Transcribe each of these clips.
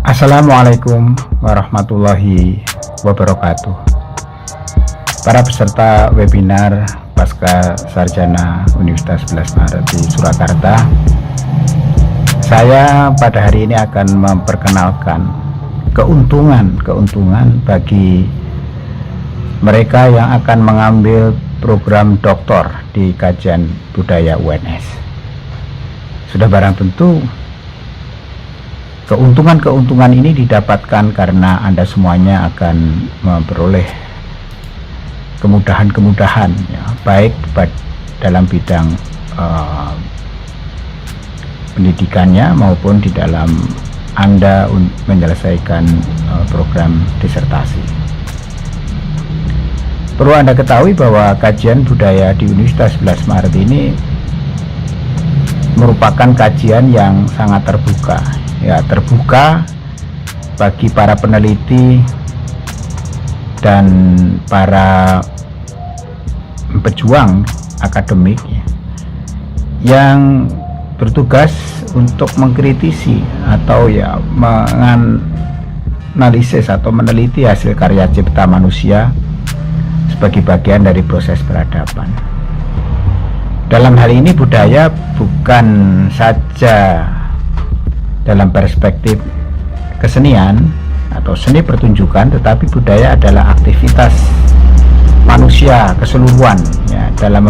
Assalamualaikum warahmatullahi wabarakatuh. Para peserta webinar Pasca Sarjana Universitas 11 Maret di Surakarta, saya pada hari ini akan memperkenalkan keuntungan bagi mereka yang akan mengambil program doktor di kajian budaya UNS. Sudah barang tentu keuntungan ini didapatkan karena Anda semuanya akan memperoleh kemudahan ya, baik dalam bidang pendidikannya maupun di dalam Anda menyelesaikan program disertasi. Perlu Anda ketahui bahwa kajian budaya di Universitas 11 Maret ini merupakan kajian yang sangat terbuka. Ya, terbuka bagi para peneliti dan para pejuang akademik yang bertugas untuk mengkritisi atau ya menganalisis atau meneliti hasil karya cipta manusia sebagai bagian dari proses peradaban. Dalam hal ini budaya bukan saja dalam perspektif kesenian atau seni pertunjukan, tetapi budaya adalah aktivitas manusia keseluruhan ya, dalam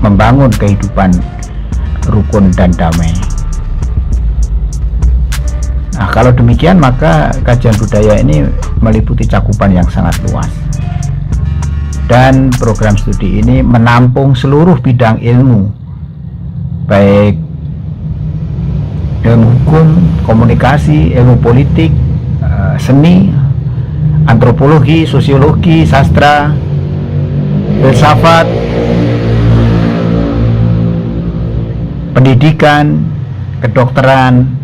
membangun kehidupan rukun dan damai. Nah, kalau demikian maka kajian budaya ini meliputi cakupan yang sangat luas, dan program studi ini menampung seluruh bidang ilmu, baik ilmu hukum, komunikasi, ilmu politik, seni, antropologi, sosiologi, sastra, filsafat, pendidikan, kedokteran,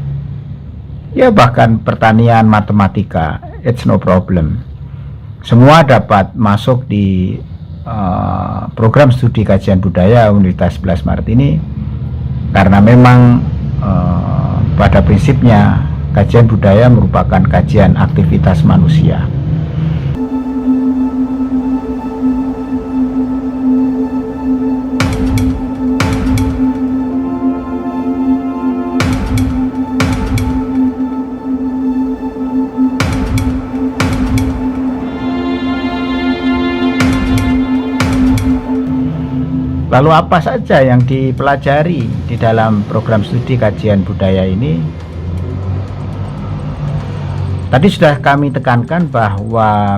ya bahkan pertanian, matematika. It's no problem. Semua dapat masuk di program studi kajian budaya Universitas 11 Maret ini karena memang pada prinsipnya kajian budaya merupakan kajian aktivitas manusia. Lalu apa saja yang dipelajari di dalam program studi kajian budaya ini? Tadi sudah kami tekankan bahwa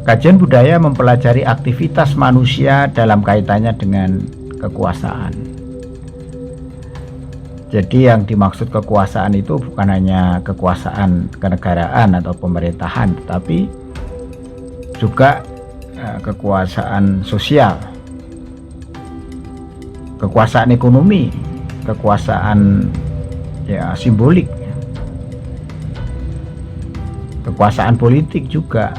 kajian budaya mempelajari aktivitas manusia dalam kaitannya dengan kekuasaan. Jadi yang dimaksud kekuasaan itu bukan hanya kekuasaan kenegaraan atau pemerintahan, tetapi juga kekuasaan sosial, kekuasaan ekonomi, kekuasaan ya simbolik, kekuasaan politik juga,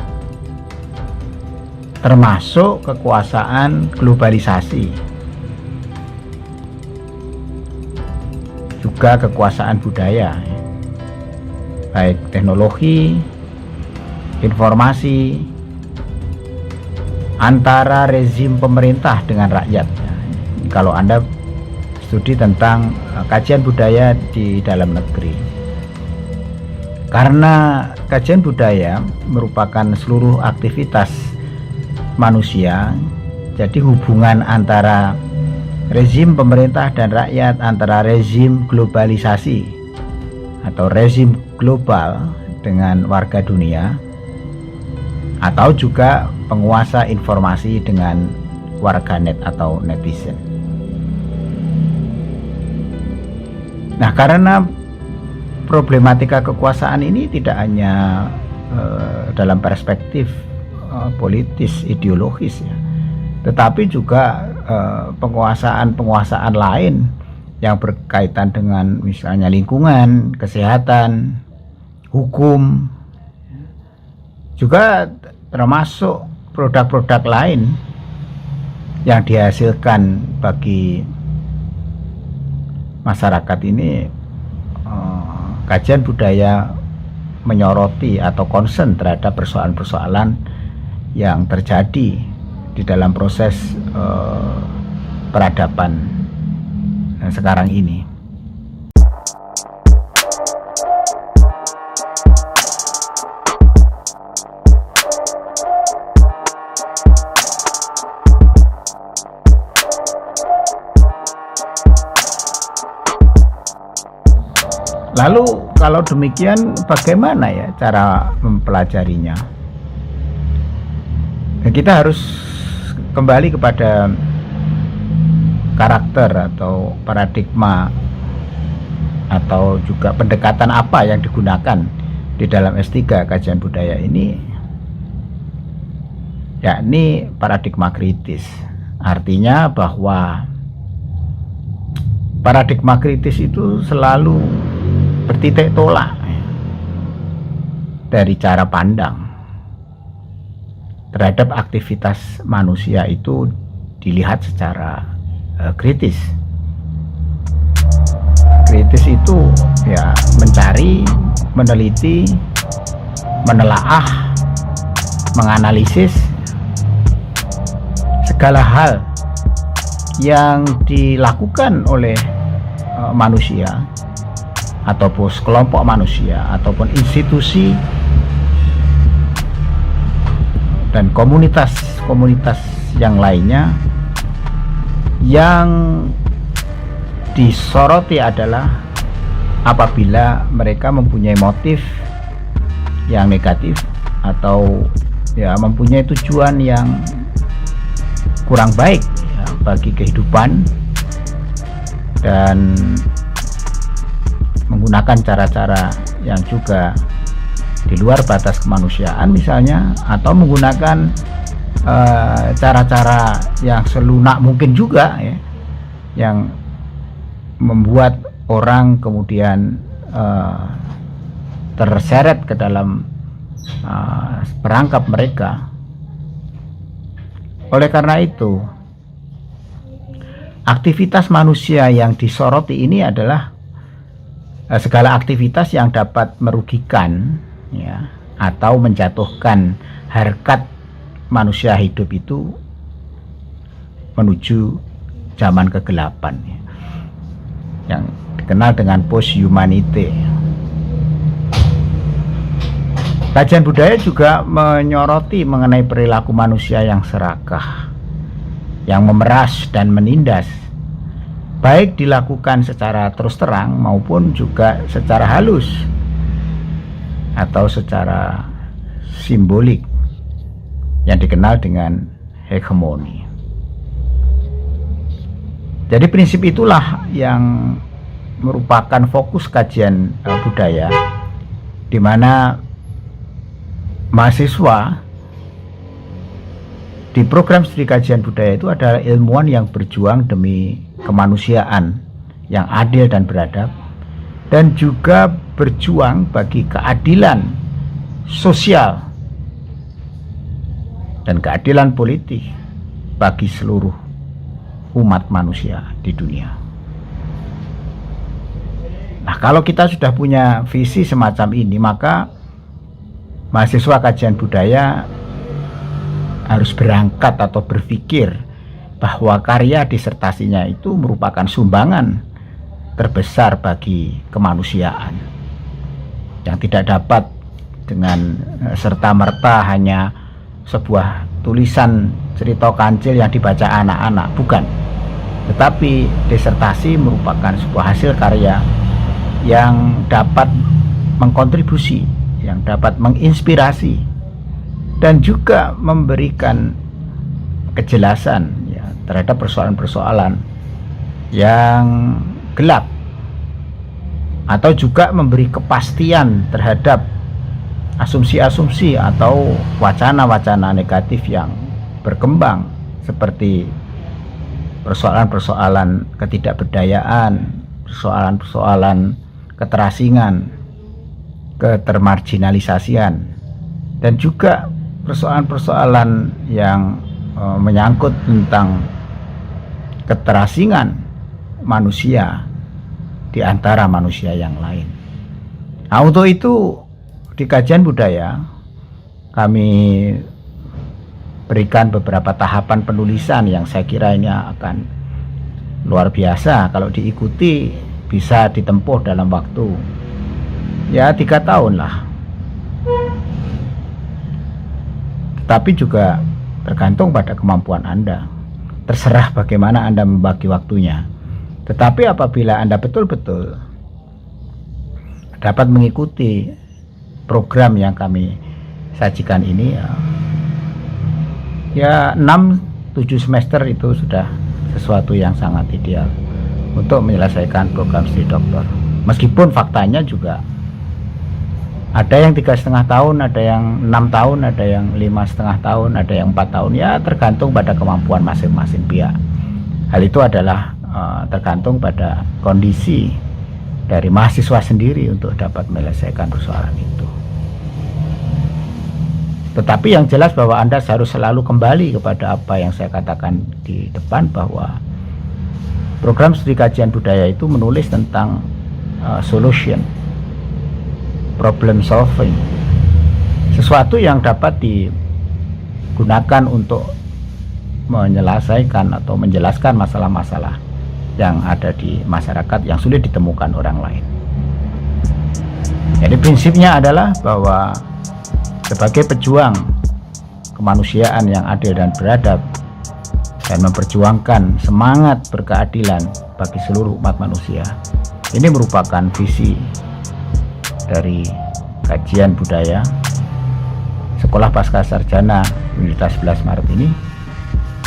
termasuk kekuasaan globalisasi, juga kekuasaan budaya, baik teknologi, informasi, antara rezim pemerintah dengan rakyat. Kalau Anda studi tentang kajian budaya di dalam negeri, karena kajian budaya merupakan seluruh aktivitas manusia, jadi hubungan antara rezim pemerintah dan rakyat, antara rezim globalisasi atau rezim global dengan warga dunia, atau juga penguasa informasi dengan warganet atau netizen. Nah, karena problematika kekuasaan ini tidak hanya dalam perspektif politis ideologis ya, tetapi juga penguasaan lain yang berkaitan dengan misalnya lingkungan, kesehatan, hukum, juga termasuk produk-produk lain yang dihasilkan bagi masyarakat ini kajian budaya menyoroti atau concern terhadap persoalan-persoalan yang terjadi di dalam proses peradaban sekarang ini. Lalu kalau demikian bagaimana ya cara mempelajarinya? Ya, kita harus kembali kepada karakter atau paradigma atau juga pendekatan apa yang digunakan di dalam S3 kajian budaya ini, yakni paradigma kritis. Artinya bahwa paradigma kritis itu selalu bertitik tolak dari cara pandang terhadap aktivitas manusia itu dilihat secara kritis. Kritis itu ya mencari, meneliti, menelaah, menganalisis segala hal yang dilakukan oleh manusia ataupun kelompok manusia ataupun institusi dan komunitas-komunitas yang lainnya, yang disoroti adalah apabila mereka mempunyai motif yang negatif atau ya mempunyai tujuan yang kurang baik ya, bagi kehidupan, dan menggunakan cara-cara yang juga di luar batas kemanusiaan misalnya, atau menggunakan cara-cara yang selunak mungkin juga ya, yang membuat orang kemudian terseret ke dalam perangkap mereka. Oleh karena itu, aktivitas manusia yang disoroti ini adalah segala aktivitas yang dapat merugikan ya, atau menjatuhkan harkat manusia hidup itu menuju zaman kegelapan ya, yang dikenal dengan post-humanity. Kajian budaya juga menyoroti mengenai perilaku manusia yang serakah, yang memeras dan menindas, baik dilakukan secara terus terang maupun juga secara halus atau secara simbolik, yang dikenal dengan hegemoni. Jadi prinsip itulah yang merupakan fokus kajian budaya, di mana mahasiswa di program studi kajian budaya itu adalah ilmuwan yang berjuang demi kemanusiaan yang adil dan beradab, dan juga berjuang bagi keadilan sosial dan keadilan politik bagi seluruh umat manusia di dunia. Nah, kalau kita sudah punya visi semacam ini, maka mahasiswa kajian budaya harus berangkat atau berpikir bahwa karya disertasinya itu merupakan sumbangan terbesar bagi kemanusiaan, yang tidak dapat dengan serta-merta hanya sebuah tulisan cerita kancil yang dibaca anak-anak, bukan. Tetapi disertasi merupakan sebuah hasil karya yang dapat mengkontribusi, yang dapat menginspirasi, dan juga memberikan kejelasan ya, terhadap persoalan-persoalan yang gelap, atau juga memberi kepastian terhadap asumsi-asumsi atau wacana-wacana negatif yang berkembang, seperti persoalan-persoalan ketidakberdayaan, persoalan-persoalan keterasingan, ketermarginalisasian, dan juga persoalan-persoalan yang menyangkut tentang keterasingan manusia di antara manusia yang lain. Nah, untuk itu di kajian budaya kami berikan beberapa tahapan penulisan yang saya kira ini akan luar biasa kalau diikuti, bisa ditempuh dalam waktu ya 3 tahun lah. Tetapi juga tergantung pada kemampuan Anda, terserah bagaimana Anda membagi waktunya. Tetapi apabila Anda betul-betul dapat mengikuti program yang kami sajikan ini, ya 6-7 semester itu sudah sesuatu yang sangat ideal untuk menyelesaikan program studi doktor. Meskipun faktanya juga ada yang 3,5 tahun, ada yang 6 tahun, ada yang 5,5 tahun, ada yang 4 tahun, ya tergantung pada kemampuan masing-masing pihak. Hal itu adalah tergantung pada kondisi dari mahasiswa sendiri untuk dapat menyelesaikan persoalan itu. Tetapi yang jelas bahwa Anda harus selalu kembali kepada apa yang saya katakan di depan, bahwa program studi kajian budaya itu menulis tentang solution, problem solving, sesuatu yang dapat digunakan untuk menyelesaikan atau menjelaskan masalah-masalah yang ada di masyarakat yang sulit ditemukan orang lain. Jadi prinsipnya adalah bahwa sebagai pejuang kemanusiaan yang adil dan beradab dan memperjuangkan semangat berkeadilan bagi seluruh umat manusia, ini merupakan visi dari kajian budaya Sekolah Pasca Sarjana Universitas 11 Maret ini,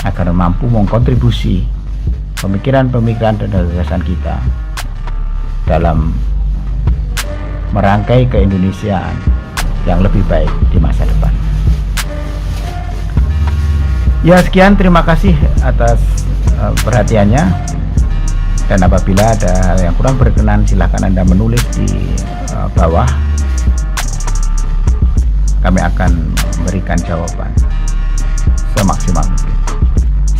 agar mampu mengkontribusi pemikiran-pemikiran dan gagasan kita dalam merangkai keindonesiaan yang lebih baik di masa depan. Ya, sekian, terima kasih atas perhatiannya, dan apabila ada hal yang kurang berkenan silahkan Anda menulis di bawah, kami akan memberikan jawaban semaksimal mungkin.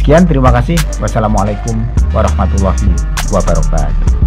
Sekian, terima kasih. Wassalamualaikum warahmatullahi wabarakatuh.